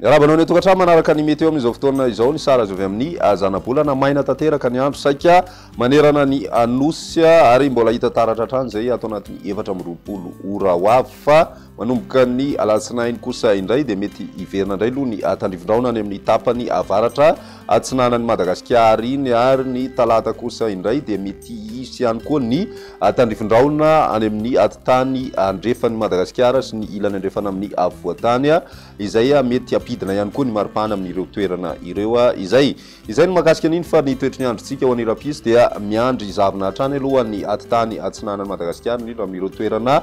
Rabanao ny tokatrano manaraka ny meteo amin'izao fotoana izao ny sara azo avy amin'ny zana-bolana maina tanteraka ny andro saika manerana ny anosy ary mbola hita taratra hatrany zay atao anatin'ny 420 ora ho avy fa manomboka ny alatsinainy kosa indray dia mety hiverina indray aloha ny tandrivondraona any amin'ny tapany avaratra atsinanan'ny Madagasikara iny ary ny talata kosa indray dia mety hisy ihany koa ny tandrivondraona any amin'ny atitany andrefan'ny Madagasikara sy ny ilany andrefana amin'ny havoatany izay mety apidina ihany koa ny maripana amin'ireo toerana ireo izay ny mahakasika an'iny fa ny toetry ny androntsika ho an'ny rapisy dia miandry zavina hatrany aloha ny atitany atsinanan'ny Madagasikara indrindra amin'ireo toerana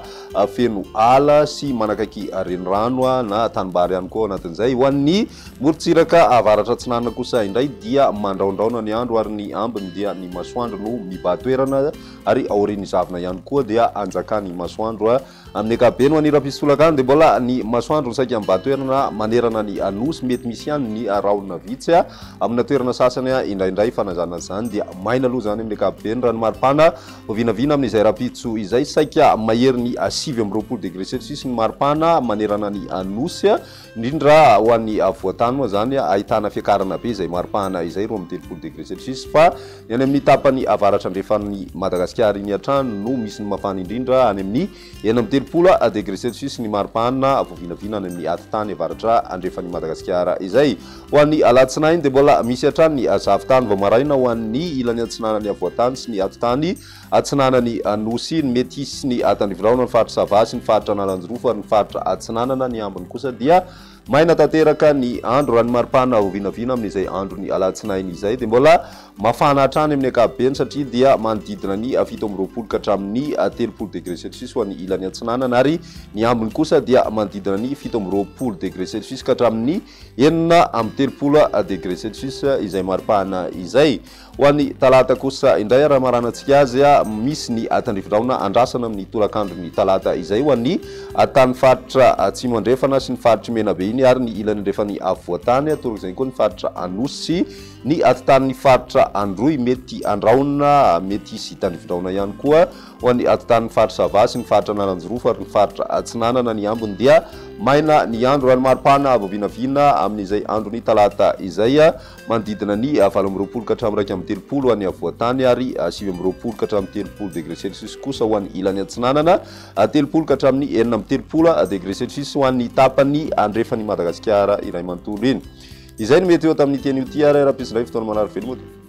feno ala sy manakaiky renirano na tanimbary ihany koa anatin'izay ho an'ny morontsiraka avaratra atsinanana kosa indray dia mandraondraona ny andro ary ny ambiny dia ny masoandro no mibatoerana ary aorian'ny zavina ihany koa dia anjakany masoandro amin'ny ankapobeny ho an'ny rapisy solakany dia mbola ny masoandro saika mibatoerana manerana ny anosy mety misy ihany ny rahona vitsy amina toerana sasany indraindray fanazana zany dia maina aloha zany amin'ny ankapobeny raha ny maripana vinavina amin'izay rapitso izay saika mahery ny 7-20 degré celsius ny maripana manerana ny anosy indrindra ho an'ny avoatany moa zany ahitana fiakarana be izay maripana izay 20 degré celsius fa any amin'ny tapany avaratra andrefan'ny Madagasikara iny hatrany no misy ny mafana indrindra any amin'ny 9 degré celsius ny maripana vovinavina any amin'ny atitany avaratra andrefan'ny Madagasikara izay ho an'ny alatsinainy dia mbola misy hatrany ny zavitany vao maraina ho an'ny ilany atsinanany avoatany sy ny atitany atsinanany anosy ny mety hisy ny tandrivondraona ny faritra savasy ny faritra analanjorofo ary ny faritra atsinanana ny ambiny kosa dia maina tanteraka ny andro raha ny maripana vovinavina amin'izay andro ny alatsinainy izay dia mbola mafana hatrany amin'ny ankapobeny satria dia manodidina ny 7-20 ka hatramin'ny 30 degré celsius ho an'ny ilany atsinanana ary ny ambiny kosa dia manodidina ny 7-20 degré celsius ka hatramin'ny 9-30 degré celsius izay maripana izay ho an'ny talata kosa indray raha maranantsika azy misy ny tandrivondraona andrasana amin'ny tolakandro ny talata izay ho an'ny tany faritra atsimo andrefana sy ny faritra mena be iny ary ny ilany andrefan'ny avoatany toraka izay koa ny faritra anosy ny atitany faritra androy mety andraona mety hisy tandrivondraona ihany koa ho an'ny atitan'ny faritra savasy ny faritra analanjorofo ary ny faritra atsinanana ny ambiny dia maina ny andro raha ny maripana vovinavina amin'izay andro ny talata izay manodidina ny 8-20 ka hatramin'ny 1-30 ho an'ny avoatany ary 7-20 ka hatramin'ny 30 degré celsius kosa ho an'ny ilany atsinanana 30 ka hatramin'ny 9-30 degré celsius ho an'ny tapany andrefan'ny Madagasikara iray manontolo iny izay ny meteo tamin'ny teny ity ary rapisy indray fotoana manaro velomody